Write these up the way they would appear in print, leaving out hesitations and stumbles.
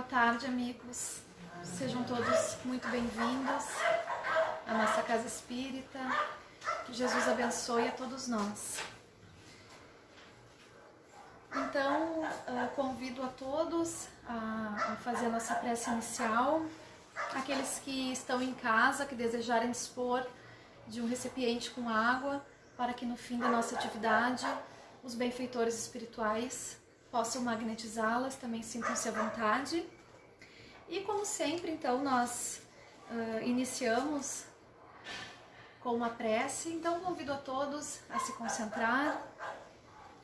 tarde, amigos. Sejam todos muito bem-vindos à nossa Casa Espírita. Que Jesus abençoe a todos nós. Então, convido a todos a fazer a nossa prece inicial. Aqueles que estão em casa, que desejarem dispor de um recipiente com água, para que no fim da nossa atividade, os benfeitores espirituais possam magnetizá-las, também sintam-se à vontade. E como sempre, então, nós iniciamos com uma prece. Então, convido a todos a se concentrar,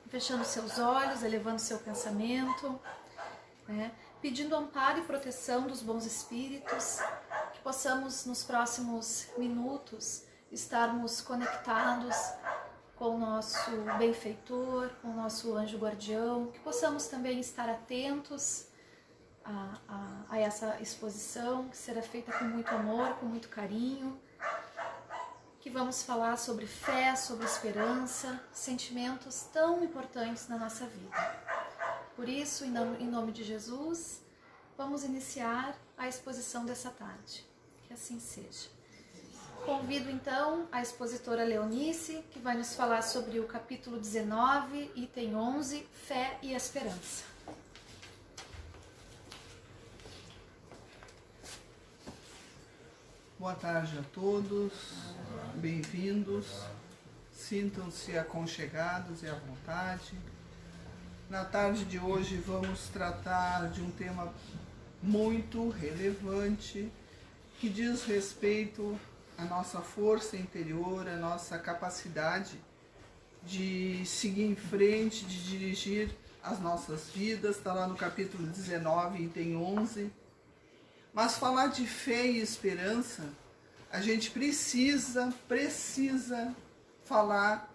fechando seus olhos, elevando seu pensamento, né? Pedindo amparo e proteção dos bons espíritos, que possamos nos próximos minutos estarmos conectados com o nosso benfeitor, com o nosso anjo guardião, que possamos também estar atentos a essa exposição, que será feita com muito amor, com muito carinho, que vamos falar sobre fé, sobre esperança, sentimentos tão importantes na nossa vida. Por isso, em nome de Jesus, vamos iniciar a exposição dessa tarde. Que assim seja. Convido então a expositora Leonice, que vai nos falar sobre o capítulo 19, item 11, Fé e Esperança. Boa tarde a todos, bem-vindos, sintam-se aconchegados e à vontade. Na tarde de hoje vamos tratar de um tema muito relevante que diz respeito à nossa força interior, à nossa capacidade de seguir em frente, de dirigir as nossas vidas. Está lá no capítulo 19, item 11. Mas falar de fé e esperança, a gente precisa falar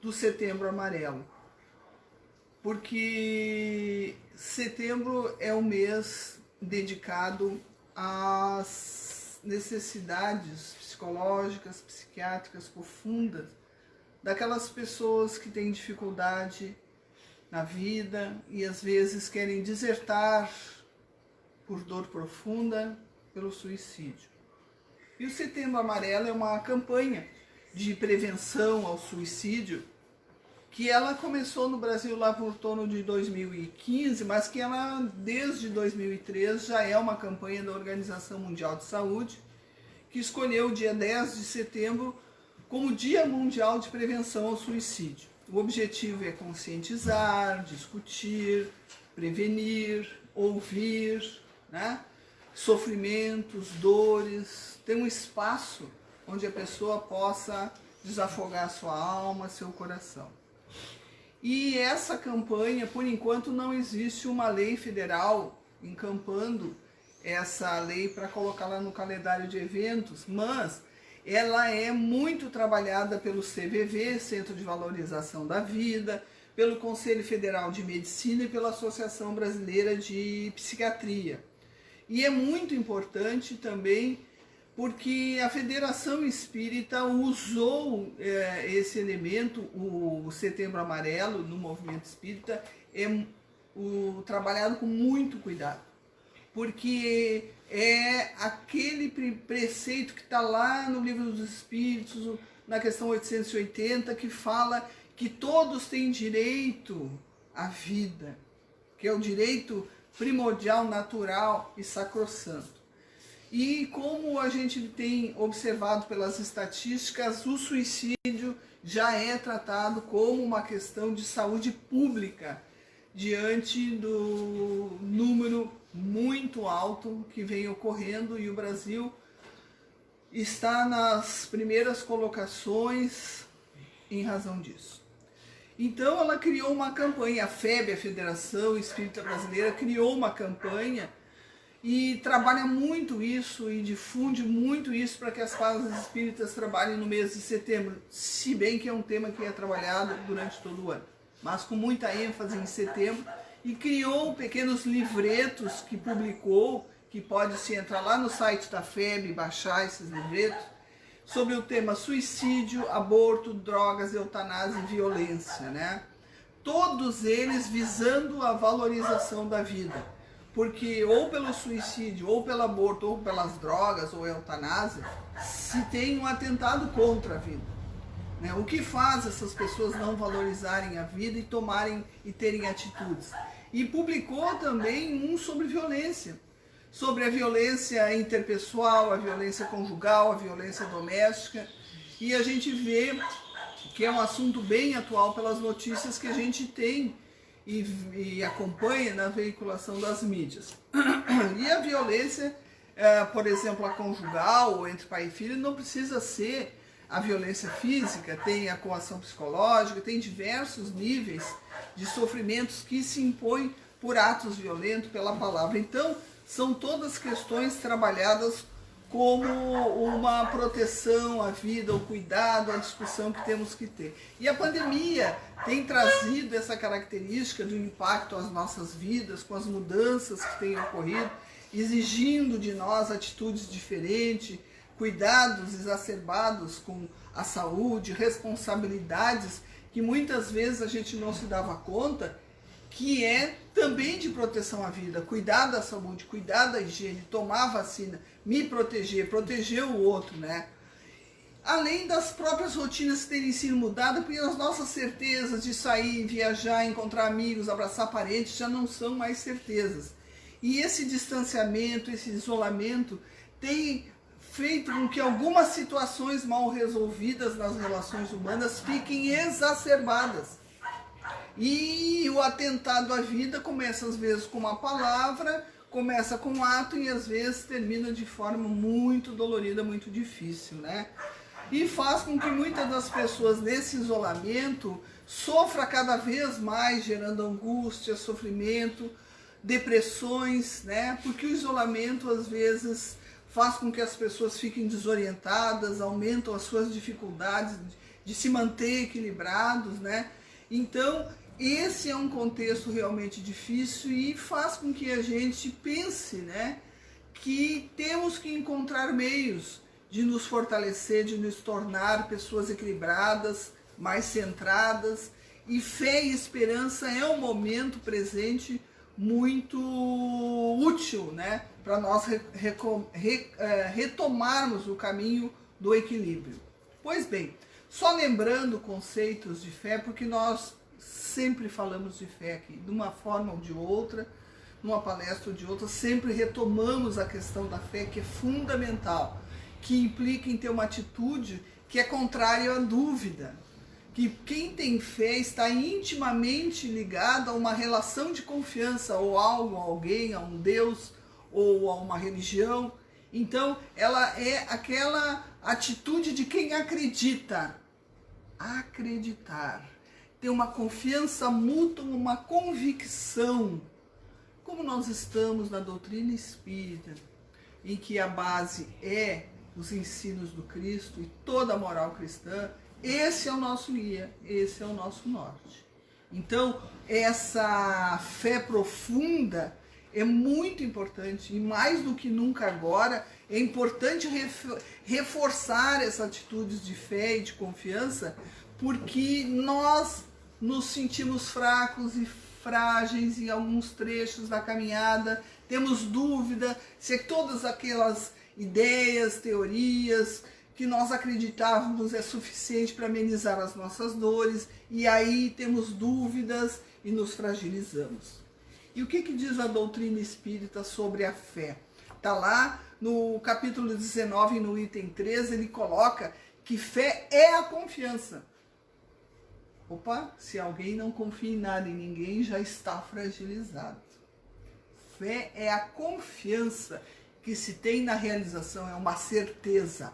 do Setembro Amarelo. Porque setembro é o mês dedicado às necessidades psicológicas, psiquiátricas profundas daquelas pessoas que têm dificuldade na vida e às vezes querem desertar por dor profunda, pelo suicídio. E o Setembro Amarelo é uma campanha de prevenção ao suicídio que ela começou no Brasil lá por torno de 2015, mas que ela desde 2003 já é uma campanha da Organização Mundial de Saúde, que escolheu o dia 10 de setembro como Dia Mundial de Prevenção ao Suicídio. O objetivo é conscientizar, discutir, prevenir, ouvir, né? Sofrimentos, dores, ter um espaço onde a pessoa possa desafogar sua alma, seu coração. E essa campanha, por enquanto, não existe uma lei federal encampando essa lei para colocá-la no calendário de eventos, mas ela é muito trabalhada pelo CVV, Centro de Valorização da Vida, pelo Conselho Federal de Medicina e pela Associação Brasileira de Psiquiatria. E é muito importante também porque a Federação Espírita usou esse elemento, o Setembro Amarelo, no movimento espírita, trabalhado com muito cuidado. Porque é aquele preceito que está lá no Livro dos Espíritos, na questão 880, que fala que todos têm direito à vida, que é o direito primordial, natural e sacrossanto. E como a gente tem observado pelas estatísticas, o suicídio já é tratado como uma questão de saúde pública, diante do número muito alto que vem ocorrendo, e o Brasil está nas primeiras colocações em razão disso. Então ela criou uma campanha, a FEB, a Federação Espírita Brasileira, criou uma campanha e trabalha muito isso e difunde muito isso para que as casas espíritas trabalhem no mês de setembro, se bem que é um tema que é trabalhado durante todo o ano, mas com muita ênfase em setembro, e criou pequenos livretos que publicou, que pode-se entrar lá no site da FEB e baixar esses livretos, sobre o tema suicídio, aborto, drogas, eutanásia e violência, né? Todos eles visando a valorização da vida. porque ou pelo suicídio, ou pelo aborto, ou pelas drogas, ou eutanásia, se tem um atentado contra a vida. Né? O que faz essas pessoas não valorizarem a vida e tomarem e terem atitudes? E publicou também um sobre violência, sobre a violência interpessoal, a violência conjugal, a violência doméstica, e a gente vê que é um assunto bem atual pelas notícias que a gente tem e acompanha na veiculação das mídias. E a violência, por exemplo, a conjugal ou entre pai e filho, não precisa ser a violência física, tem a coação psicológica, tem diversos níveis de sofrimentos que se impõem por atos violentos, pela palavra. Então, são todas questões trabalhadas como uma proteção à vida, o cuidado, a discussão que temos que ter. E a pandemia tem trazido essa característica do impacto às nossas vidas, com as mudanças que têm ocorrido, exigindo de nós atitudes diferentes, cuidados exacerbados com a saúde, responsabilidades que muitas vezes a gente não se dava conta, que é também de proteção à vida, cuidar da saúde, cuidar da higiene, tomar a vacina, me proteger, proteger o outro, né? Além das próprias rotinas terem sido mudadas, porque as nossas certezas de sair, viajar, encontrar amigos, abraçar parentes, já não são mais certezas. E esse distanciamento, esse isolamento tem feito com que algumas situações mal resolvidas nas relações humanas fiquem exacerbadas. E o atentado à vida começa às vezes com uma palavra, começa com um ato e às vezes termina de forma muito dolorida, muito difícil, né? E faz com que muitas das pessoas nesse isolamento sofra cada vez mais, gerando angústia, sofrimento, depressões, né? Porque o isolamento às vezes faz com que as pessoas fiquem desorientadas, aumentam as suas dificuldades de se manter equilibrados, né? Então, esse é um contexto realmente difícil e faz com que a gente pense, né, que temos que encontrar meios de nos fortalecer, de nos tornar pessoas equilibradas, mais centradas. E fé e esperança é um momento presente muito útil, né, para nós retomarmos o caminho do equilíbrio. Pois bem, só lembrando conceitos de fé, porque nós sempre falamos de fé aqui, de uma forma ou de outra, numa palestra ou de outra, sempre retomamos a questão da fé, que é fundamental, que implica em ter uma atitude que é contrária à dúvida, que quem tem fé está intimamente ligado a uma relação de confiança, ou algo, a alguém, a um Deus, ou a uma religião. Então, ela é aquela atitude de quem acredita. Acreditar. Ter uma confiança mútua, uma convicção. Como nós estamos na doutrina espírita, em que a base é os ensinos do Cristo e toda a moral cristã, esse é o nosso guia, esse é o nosso norte. Então, essa fé profunda é muito importante e mais do que nunca agora é importante reforçar essas atitudes de fé e de confiança, porque nós nos sentimos fracos e frágeis em alguns trechos da caminhada, temos dúvida se todas aquelas ideias, teorias que nós acreditávamos é suficiente para amenizar as nossas dores, e aí temos dúvidas e nos fragilizamos. E o que diz a doutrina espírita sobre a fé? Está lá no capítulo 19, no item 13, ele coloca que fé é a confiança. Opa, se alguém não confia em nada, em ninguém, já está fragilizado. Fé é a confiança que se tem na realização, é uma certeza.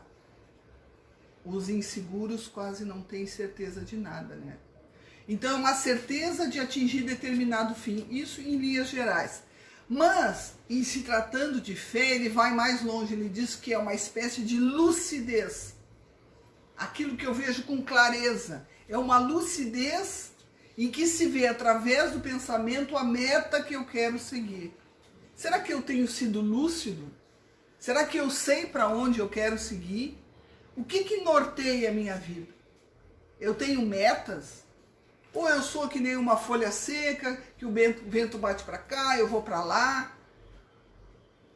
Os inseguros quase não têm certeza de nada, né? Então é uma certeza de atingir determinado fim, isso em linhas gerais. Mas, em se tratando de fé, ele vai mais longe, ele diz que é uma espécie de lucidez. Aquilo que eu vejo com clareza. É uma lucidez em que se vê através do pensamento a meta que eu quero seguir. Será que eu tenho sido lúcido? Será que eu sei para onde eu quero seguir? O que norteia a minha vida? Eu tenho metas? Ou eu sou que nem uma folha seca, que o vento bate para cá, eu vou para lá?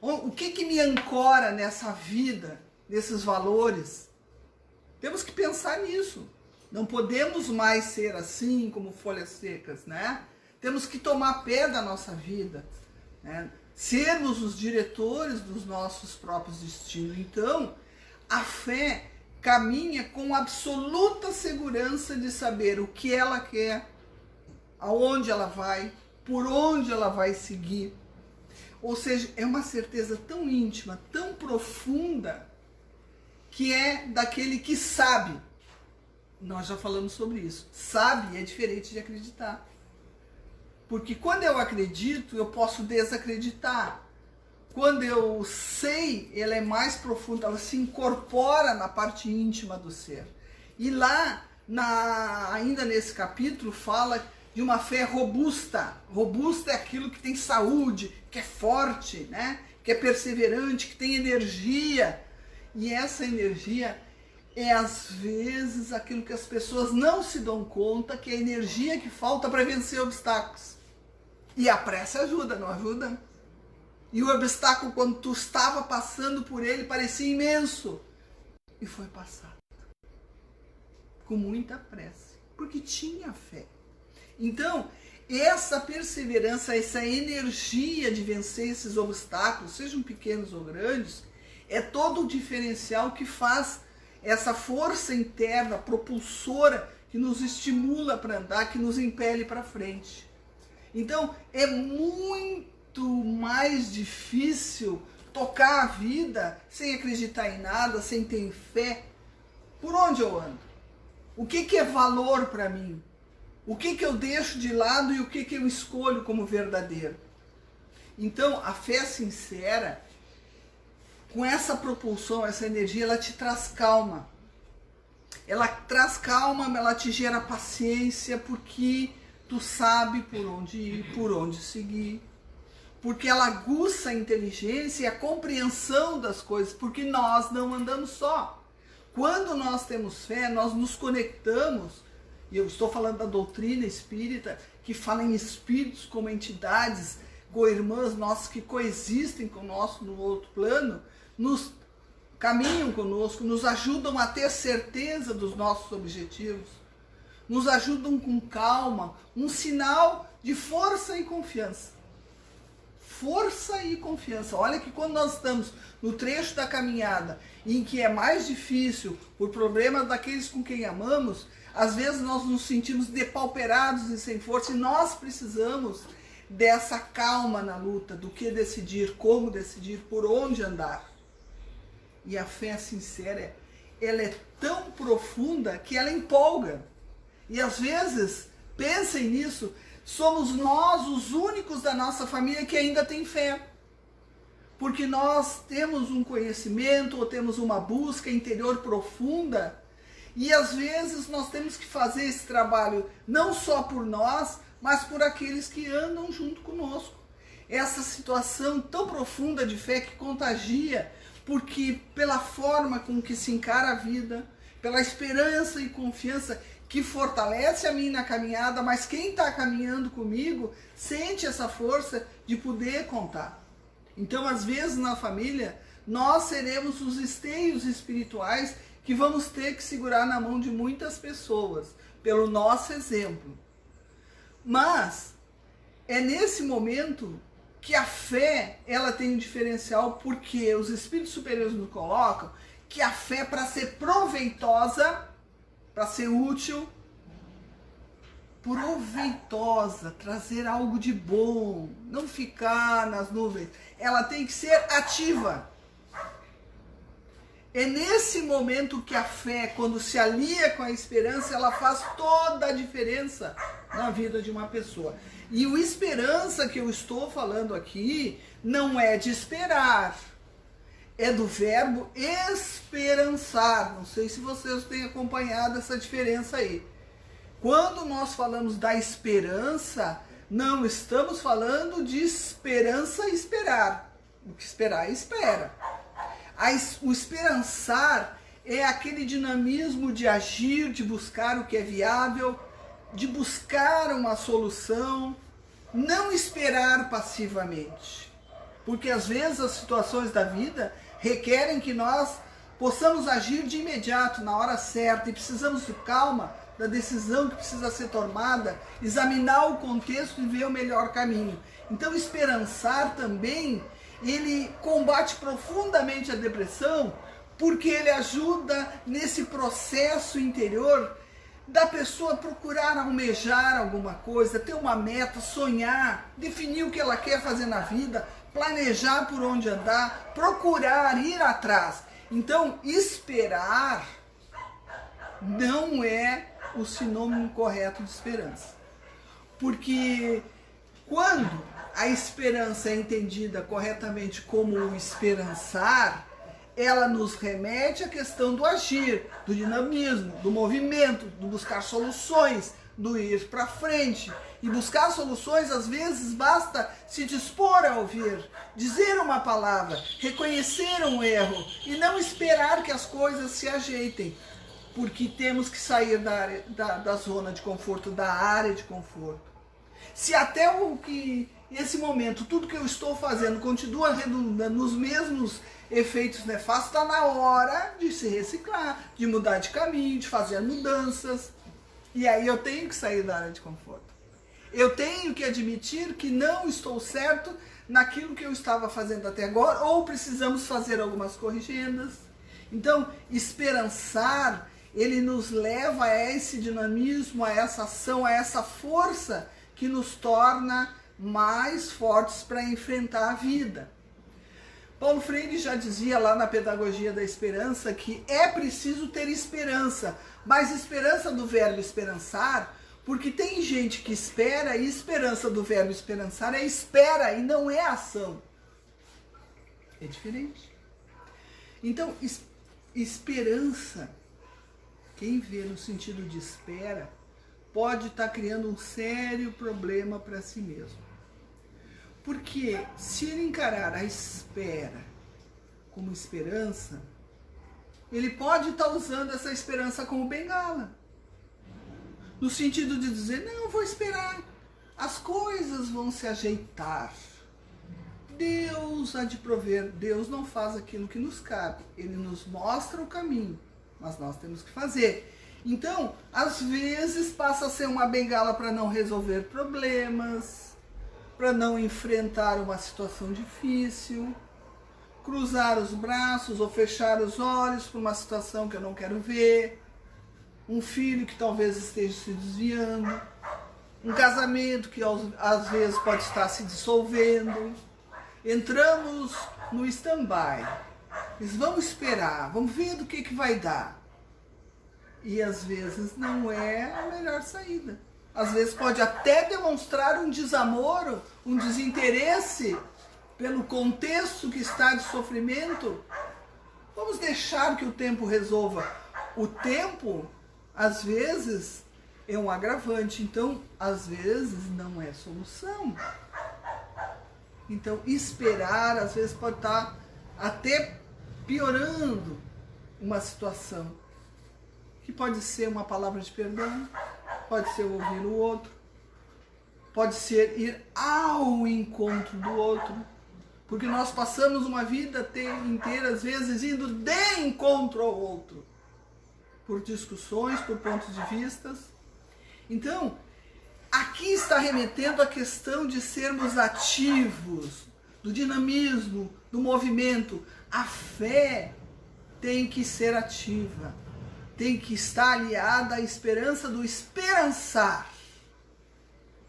O que me ancora nessa vida, nesses valores? Temos que pensar nisso. Não podemos mais ser assim como folhas secas, né? Temos que tomar pé da nossa vida, né? Sermos os diretores dos nossos próprios destinos. Então, a fé caminha com absoluta segurança de saber o que ela quer, aonde ela vai, por onde ela vai seguir. Ou seja, é uma certeza tão íntima, tão profunda, que é daquele que sabe. Nós já falamos sobre isso. Sabe é diferente de acreditar. Porque quando eu acredito, eu posso desacreditar. Quando eu sei, ela é mais profunda, ela se incorpora na parte íntima do ser. E lá, ainda nesse capítulo, fala de uma fé robusta. Robusta é aquilo que tem saúde, que é forte, né? Que é perseverante, que tem energia. E essa energia é às vezes aquilo que as pessoas não se dão conta, que é a energia que falta para vencer obstáculos. E a pressa ajuda, não ajuda? E o obstáculo, quando tu estava passando por ele, parecia imenso. E foi passado. Com muita pressa. Porque tinha fé. Então, essa perseverança, essa energia de vencer esses obstáculos, sejam pequenos ou grandes, é todo o diferencial que faz essa força interna, propulsora, que nos estimula para andar, que nos impele para frente. Então, é muito mais difícil tocar a vida sem acreditar em nada, sem ter fé. Por onde eu ando? O que é valor para mim? O que eu deixo de lado e o que eu escolho como verdadeiro? Então, a fé sincera, com essa propulsão, essa energia, ela te traz calma. Ela traz calma, ela te gera paciência, porque tu sabe por onde ir, por onde seguir. Porque ela aguça a inteligência e a compreensão das coisas, porque nós não andamos só. Quando nós temos fé, nós nos conectamos, e eu estou falando da doutrina espírita, que fala em espíritos como entidades, co-irmãs nossas que coexistem conosco no outro plano, nos caminham conosco, nos ajudam a ter certeza dos nossos objetivos, nos ajudam com calma, um sinal de força e confiança. Força e confiança. Olha que quando nós estamos no trecho da caminhada, em que é mais difícil, por problemas daqueles com quem amamos, às vezes nós nos sentimos depauperados e sem força, e nós precisamos dessa calma na luta, do que decidir, como decidir, por onde andar. E a fé sincera, ela é tão profunda que ela empolga. E às vezes, pensem nisso, somos nós os únicos da nossa família que ainda tem fé. Porque nós temos um conhecimento ou temos uma busca interior profunda, e às vezes nós temos que fazer esse trabalho não só por nós, mas por aqueles que andam junto conosco. Essa situação tão profunda de fé que contagia, porque pela forma com que se encara a vida, pela esperança e confiança que fortalece a mim na caminhada, mas quem está caminhando comigo sente essa força de poder contar. Então, às vezes na família, nós seremos os esteios espirituais que vamos ter que segurar na mão de muitas pessoas, pelo nosso exemplo. Mas é nesse momento que a fé, ela tem um diferencial, porque os espíritos superiores nos colocam que a fé, para ser proveitosa, para ser útil, proveitosa, trazer algo de bom, não ficar nas nuvens, ela tem que ser ativa. É nesse momento que a fé, quando se alia com a esperança, ela faz toda a diferença na vida de uma pessoa. E o esperança que eu estou falando aqui não é de esperar, é do verbo esperançar. Não sei se vocês têm acompanhado essa diferença aí. Quando nós falamos da esperança, não estamos falando de esperança e esperar. O que esperar, espera. O esperançar é aquele dinamismo de agir, de buscar o que é viável, de buscar uma solução, não esperar passivamente. porque às vezes as situações da vida requerem que nós possamos agir de imediato, na hora certa, e precisamos de calma, da decisão que precisa ser tomada, examinar o contexto e ver o melhor caminho. Então, esperançar também, ele combate profundamente a depressão, porque ele ajuda nesse processo interior da pessoa procurar almejar alguma coisa, ter uma meta, sonhar, definir o que ela quer fazer na vida, planejar por onde andar, procurar ir atrás. Então, esperar não é o sinônimo correto de esperança. Porque quando a esperança é entendida corretamente como o esperançar, ela nos remete à questão do agir, do dinamismo, do movimento, do buscar soluções, do ir para frente. E buscar soluções, às vezes, basta se dispor a ouvir, dizer uma palavra, reconhecer um erro e não esperar que as coisas se ajeitem, porque temos que sair da zona de conforto, da área de conforto. Se até esse momento, tudo que eu estou fazendo continua redundando nos mesmos efeitos nefastos, está na hora de se reciclar, de mudar de caminho, de fazer mudanças. E aí eu tenho que sair da área de conforto. Eu tenho que admitir que não estou certo naquilo que eu estava fazendo até agora, ou precisamos fazer algumas corrigendas. Então, esperançar, ele nos leva a esse dinamismo, a essa ação, a essa força que nos torna mais fortes para enfrentar a vida. Paulo Freire já dizia lá na Pedagogia da Esperança que é preciso ter esperança, mas esperança do verbo esperançar, porque tem gente que espera e esperança do verbo esperançar é espera e não é ação. É diferente. Então, esperança, quem vê no sentido de espera, pode estar criando um sério problema para si mesmo. Porque se ele encarar a espera como esperança, ele pode estar usando essa esperança como bengala. No sentido de dizer, não, vou esperar, as coisas vão se ajeitar. Deus há de prover, Deus não faz aquilo que nos cabe, Ele nos mostra o caminho, mas nós temos que fazer. Então, às vezes passa a ser uma bengala para não resolver problemas, para não enfrentar uma situação difícil, cruzar os braços ou fechar os olhos para uma situação que eu não quero ver, um filho que talvez esteja se desviando, um casamento que às vezes pode estar se dissolvendo. Entramos no stand-by, mas vamos esperar, vamos ver do que vai dar. E às vezes não é a melhor saída. Às vezes pode até demonstrar um desamor, um desinteresse pelo contexto que está de sofrimento. Vamos deixar que o tempo resolva. O tempo, às vezes, é um agravante. Então, às vezes, não é solução. Então, esperar, às vezes, pode estar até piorando uma situação. Que pode ser uma palavra de perdão, pode ser ouvir o outro, pode ser ir ao encontro do outro, porque nós passamos uma vida inteira, às vezes, indo de encontro ao outro, por discussões, por pontos de vistas. Então, aqui está remetendo a questão de sermos ativos, do dinamismo, do movimento. A fé tem que ser ativa. Tem que estar aliada à esperança do esperançar.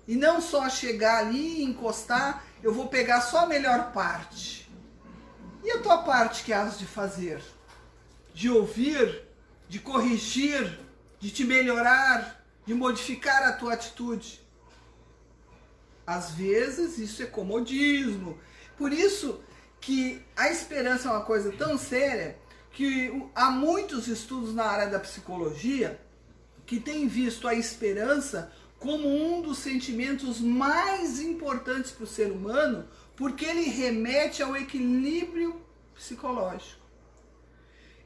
E não só chegar ali e encostar, eu vou pegar só a melhor parte. E a tua parte que has de fazer? De ouvir, de corrigir, de te melhorar, de modificar a tua atitude. Às vezes isso é comodismo. Por isso que a esperança é uma coisa tão séria que há muitos estudos na área da psicologia que têm visto a esperança como um dos sentimentos mais importantes para o ser humano, porque ele remete ao equilíbrio psicológico.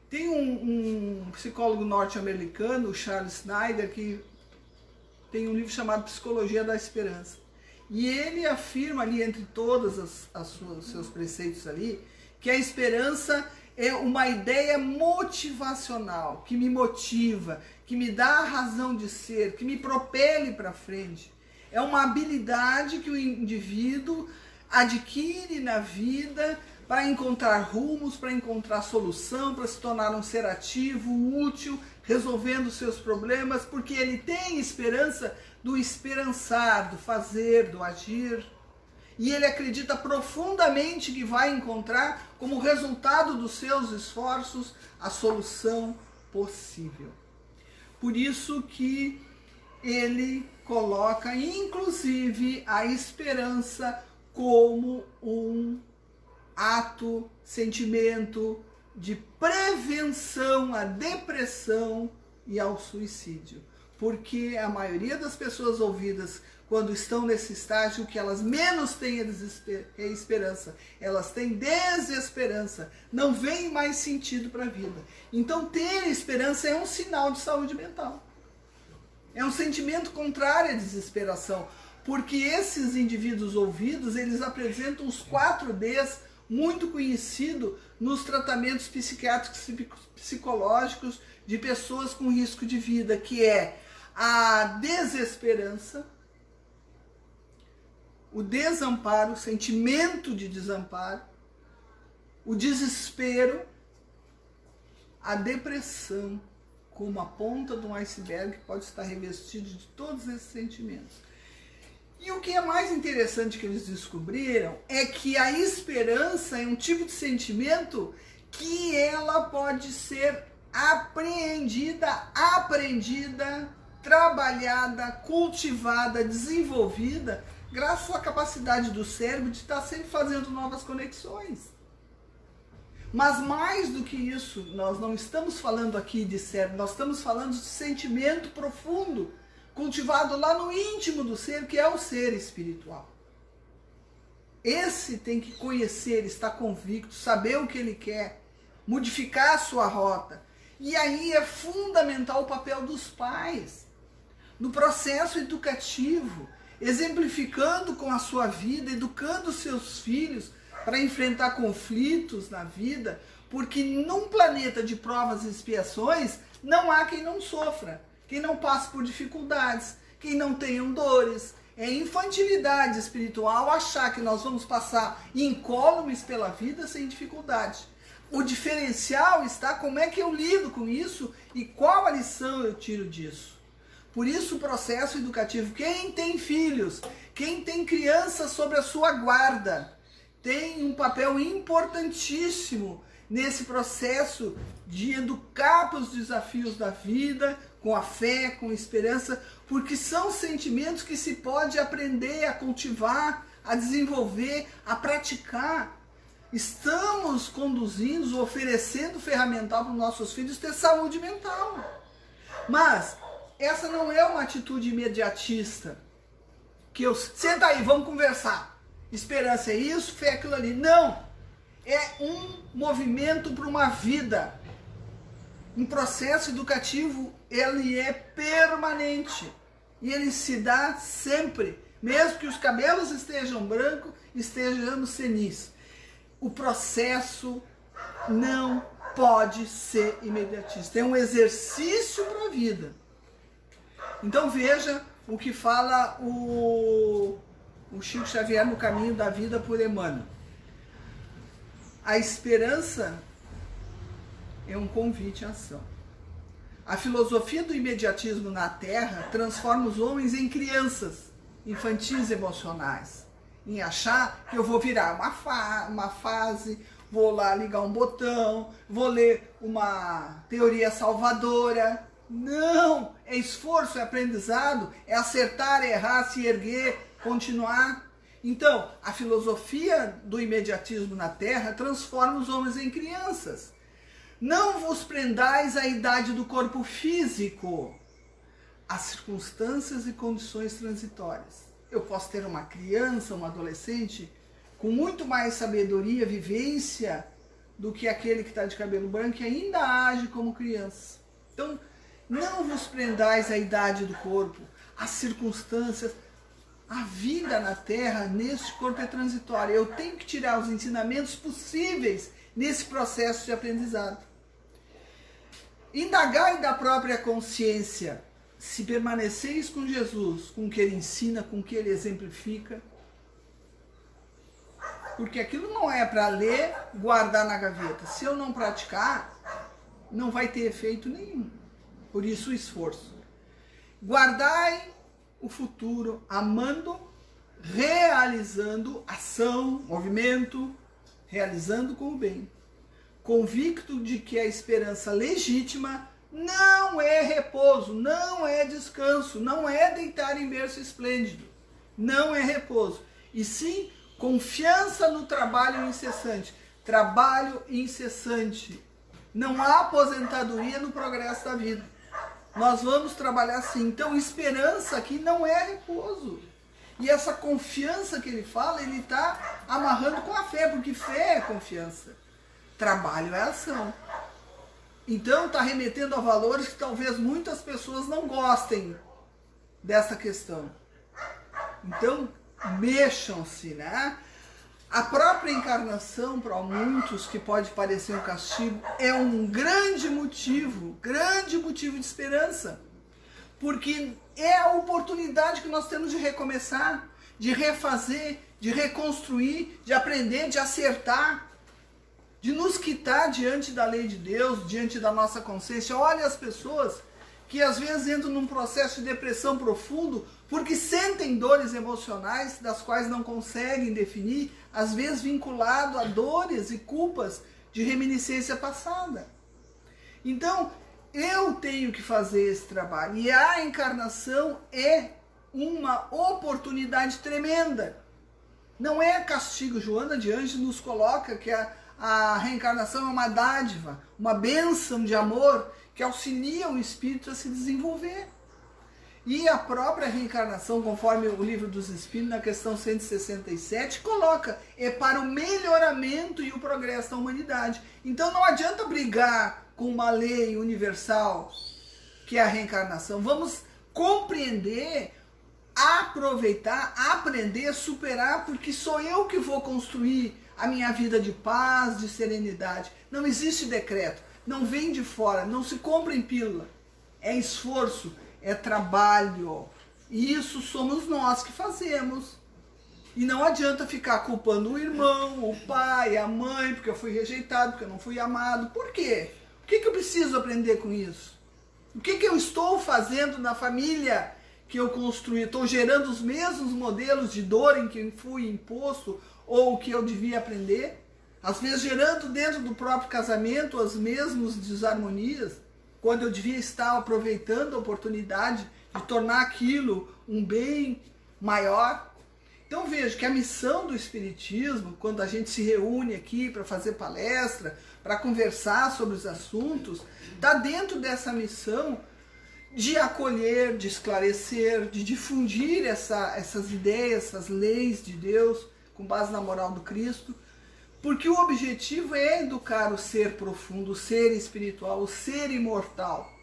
Tem um psicólogo norte-americano, Charles Snyder, que tem um livro chamado Psicologia da Esperança. E ele afirma ali, entre todos os seus preceitos ali, que a esperança é uma ideia motivacional, que me motiva, que me dá a razão de ser, que me propele para frente. É uma habilidade que o indivíduo adquire na vida para encontrar rumos, para encontrar solução, para se tornar um ser ativo, útil, resolvendo seus problemas, porque ele tem esperança do esperançar, do fazer, do agir. E ele acredita profundamente que vai encontrar, como resultado dos seus esforços, a solução possível. Por isso que ele coloca, inclusive, a esperança como um ato, sentimento de prevenção à depressão e ao suicídio. Porque a maioria das pessoas ouvidas, quando estão nesse estágio, o que elas menos têm é esperança. Elas têm desesperança. Não vem mais sentido para a vida. Então, ter esperança é um sinal de saúde mental. É um sentimento contrário à desesperação. Porque esses indivíduos ouvidos, eles apresentam os 4 Ds muito conhecido nos tratamentos psiquiátricos e psicológicos de pessoas com risco de vida, que é a desesperança, o desamparo, o sentimento de desamparo, o desespero, a depressão, como a ponta de um iceberg que pode estar revestido de todos esses sentimentos. E o que é mais interessante que eles descobriram é que a esperança é um tipo de sentimento que ela pode ser apreendida, aprendida, trabalhada, cultivada, desenvolvida, graças à capacidade do cérebro de estar sempre fazendo novas conexões. Mas mais do que isso, nós não estamos falando aqui de cérebro, nós estamos falando de sentimento profundo, cultivado lá no íntimo do ser, que é o ser espiritual. Esse tem que conhecer, estar convicto, saber o que ele quer, modificar a sua rota. E aí é fundamental o papel dos pais, no processo educativo, exemplificando com a sua vida, educando os seus filhos para enfrentar conflitos na vida, porque num planeta de provas e expiações não há quem não sofra, quem não passe por dificuldades, quem não tenha dores. É infantilidade espiritual achar que nós vamos passar incólumes pela vida sem dificuldade. O diferencial está como é que eu lido com isso e qual a lição eu tiro disso. Por isso o processo educativo, quem tem filhos, quem tem crianças sob a sua guarda, tem um papel importantíssimo nesse processo de educar para os desafios da vida, com a fé, com a esperança, porque são sentimentos que se pode aprender a cultivar, a desenvolver, a praticar. Estamos conduzindo, oferecendo ferramental para os nossos filhos ter saúde mental. Mas essa não é uma atitude imediatista, que eu, senta aí, vamos conversar. Esperança é isso, fé é aquilo ali. Não! É um movimento para uma vida. Um processo educativo, ele é permanente. E ele se dá sempre. Mesmo que os cabelos estejam brancos, estejamos senis. O processo não pode ser imediatista. É um exercício para a vida. Então veja o que fala o Chico Xavier no Caminho da Vida por Emmanuel. A esperança é um convite à ação. A filosofia do imediatismo na Terra transforma os homens em crianças, infantis emocionais, em achar que eu vou virar uma fase, vou lá ligar um botão, vou ler uma teoria salvadora. Não! É esforço, é aprendizado, é acertar, é errar, se erguer, continuar. Então, a filosofia do imediatismo na Terra transforma os homens em crianças. Não vos prendais à idade do corpo físico, às circunstâncias e condições transitórias. Eu posso ter uma criança, um adolescente, com muito mais sabedoria, vivência, do que aquele que está de cabelo branco e ainda age como criança. Então, não vos prendais à idade do corpo, às circunstâncias. A vida na Terra, neste corpo, é transitória. Eu tenho que tirar os ensinamentos possíveis nesse processo de aprendizado. Indagai da própria consciência, se permaneceis com Jesus, com o que ele ensina, com o que ele exemplifica. Porque aquilo não é para ler, guardar na gaveta. Se eu não praticar, não vai ter efeito nenhum. Por isso o esforço. Guardai o futuro, amando, realizando ação, movimento, realizando com o bem. Convicto de que a esperança legítima não é repouso, não é descanso, não é deitar em berço esplêndido, não é repouso, e sim confiança no trabalho incessante. Trabalho incessante. Não há aposentadoria no progresso da vida. Nós vamos trabalhar sim. Então, esperança aqui não é repouso. E essa confiança que ele fala, ele está amarrando com a fé, porque fé é confiança. Trabalho é ação. Então, está remetendo a valores que talvez muitas pessoas não gostem dessa questão. Então, mexam-se, né? A própria encarnação, para muitos que pode parecer um castigo, é um grande motivo de esperança. Porque é a oportunidade que nós temos de recomeçar, de refazer, de reconstruir, de aprender, de acertar, de nos quitar diante da lei de Deus, diante da nossa consciência. Olha as pessoas que às vezes entram num processo de depressão profundo porque sentem dores emocionais das quais não conseguem definir, às vezes vinculado a dores e culpas de reminiscência passada. Então, eu tenho que fazer esse trabalho. E a encarnação é uma oportunidade tremenda. Não é castigo. Joana de Ângeles nos coloca que a reencarnação é uma dádiva, uma bênção de amor que auxilia o espírito a se desenvolver. E a própria reencarnação, conforme o Livro dos Espíritos, na questão 167, coloca, é para o melhoramento e o progresso da humanidade. Então não adianta brigar com uma lei universal, que é a reencarnação. Vamos compreender, aproveitar, aprender, superar, porque sou eu que vou construir a minha vida de paz, de serenidade. Não existe decreto, não vem de fora, não se compra em pílula. É esforço, é trabalho. E isso somos nós que fazemos. E não adianta ficar culpando o irmão, o pai, a mãe, porque eu fui rejeitado, porque eu não fui amado. Por quê? O que eu preciso aprender com isso? O que eu estou fazendo na família que eu construí? Estou gerando os mesmos modelos de dor em que fui imposto ou o que eu devia aprender? Às vezes gerando dentro do próprio casamento as mesmas desarmonias, quando eu devia estar aproveitando a oportunidade de tornar aquilo um bem maior. Então vejo que a missão do Espiritismo, quando a gente se reúne aqui para fazer palestra, para conversar sobre os assuntos, está dentro dessa missão de acolher, de esclarecer, de difundir essas ideias, essas leis de Deus, com base na moral do Cristo, porque o objetivo é educar o ser profundo, o ser espiritual, o ser imortal.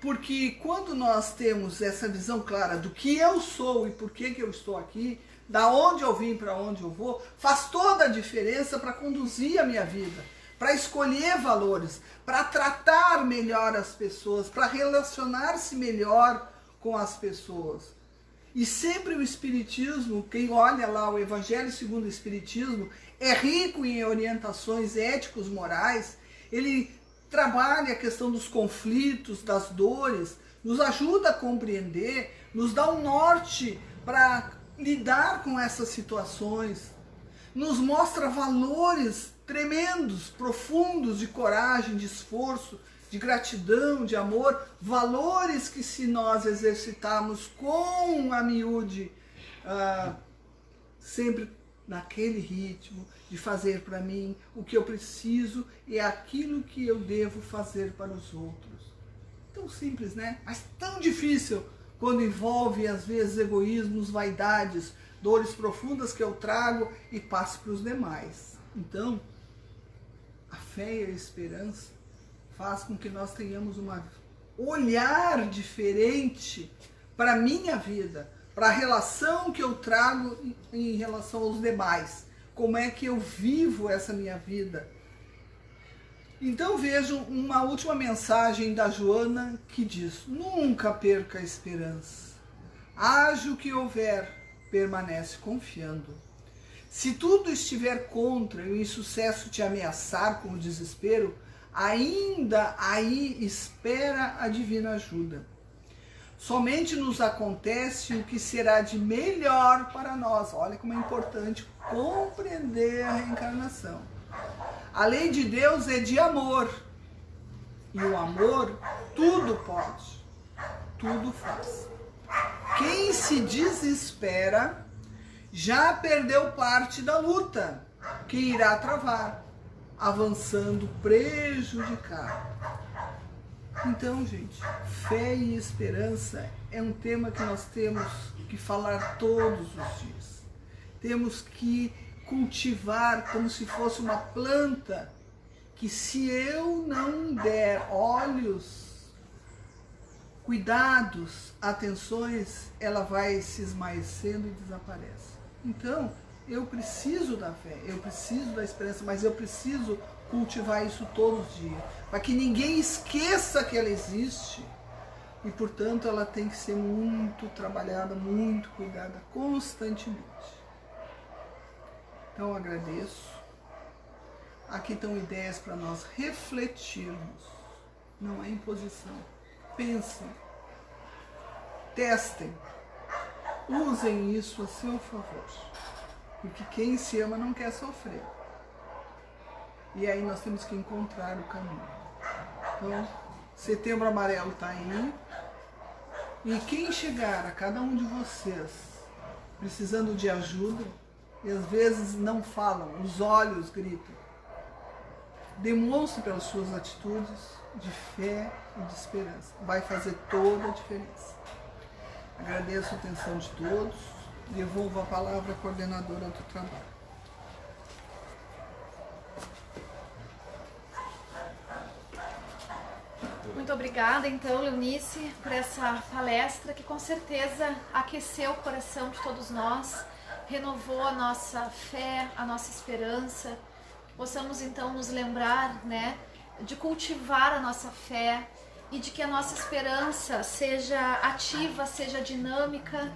Porque quando nós temos essa visão clara do que eu sou e por que eu estou aqui, da onde eu vim para onde eu vou, faz toda a diferença para conduzir a minha vida, para escolher valores, para tratar melhor as pessoas, para relacionar-se melhor com as pessoas. E sempre o Espiritismo, quem olha lá o Evangelho segundo o Espiritismo, é rico em orientações éticos, morais. Ele trabalha a questão dos conflitos, das dores, nos ajuda a compreender, nos dá um norte para lidar com essas situações, nos mostra valores tremendos, profundos de coragem, de esforço, de gratidão, de amor, valores que se nós exercitarmos com a miúde, sempre naquele ritmo de fazer para mim o que eu preciso é aquilo que eu devo fazer para os outros. Tão simples, né? Mas tão difícil quando envolve às vezes egoísmos, vaidades, dores profundas que eu trago e passo para os demais. Então, a fé e a esperança faz com que nós tenhamos um olhar diferente para a minha vida, para a relação que eu trago em relação aos demais. Como é que eu vivo essa minha vida? Então vejo uma última mensagem da Joana que diz: nunca perca a esperança. Haja o que houver, permanece confiando. Se tudo estiver contra e o insucesso te ameaçar com o desespero, ainda aí espera a divina ajuda. Somente nos acontece o que será de melhor para nós. Olha como é importante compreender a reencarnação. A lei de Deus é de amor. E o amor tudo pode, tudo faz. Quem se desespera já perdeu parte da luta que irá travar, avançando prejudicado. Então, gente, fé e esperança é um tema que nós temos que falar todos os dias. Temos que cultivar como se fosse uma planta que, se eu não der olhos, cuidados, atenções, ela vai se esmaecendo e desaparece. Então, eu preciso da fé, eu preciso da esperança, mas eu preciso cultivar isso todos os dias, para que ninguém esqueça que ela existe. E, portanto, ela tem que ser muito trabalhada, muito cuidada, constantemente. Então, eu agradeço. Aqui estão ideias para nós refletirmos. Não é imposição. Pensem. Testem. Usem isso a seu favor. Porque quem se ama não quer sofrer. E aí nós temos que encontrar o caminho. Então, Setembro Amarelo está aí. E quem chegar a cada um de vocês precisando de ajuda, e às vezes não falam, os olhos gritam, demonstre pelas suas atitudes de fé e de esperança. Vai fazer toda a diferença. Agradeço a atenção de todos. Devolvo a palavra à coordenadora do trabalho. Muito obrigada, então, Leonice, por essa palestra que com certeza aqueceu o coração de todos nós, renovou a nossa fé, a nossa esperança, que possamos então nos lembrar, né, de cultivar a nossa fé e de que a nossa esperança seja ativa, seja dinâmica,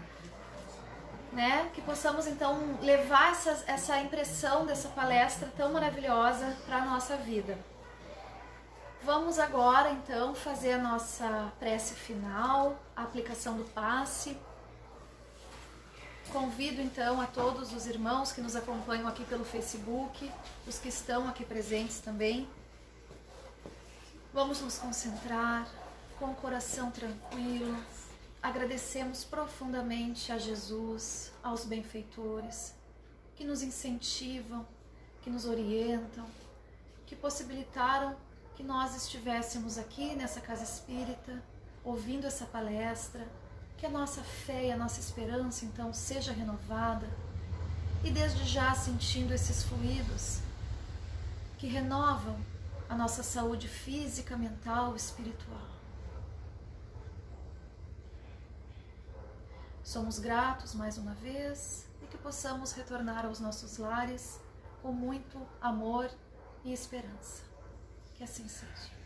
né, que possamos então levar essa impressão dessa palestra tão maravilhosa para a nossa vida. Vamos agora, então, fazer a nossa prece final, a aplicação do passe. Convido, então, a todos os irmãos que nos acompanham aqui pelo Facebook, os que estão aqui presentes também. Vamos nos concentrar, com o coração tranquilo. Agradecemos profundamente a Jesus, aos benfeitores, que nos incentivam, que nos orientam, que possibilitaram que nós estivéssemos aqui nessa casa espírita, ouvindo essa palestra, que a nossa fé e a nossa esperança então seja renovada e desde já sentindo esses fluidos que renovam a nossa saúde física, mental e espiritual. Somos gratos mais uma vez e que possamos retornar aos nossos lares com muito amor e esperança. Que assim seja.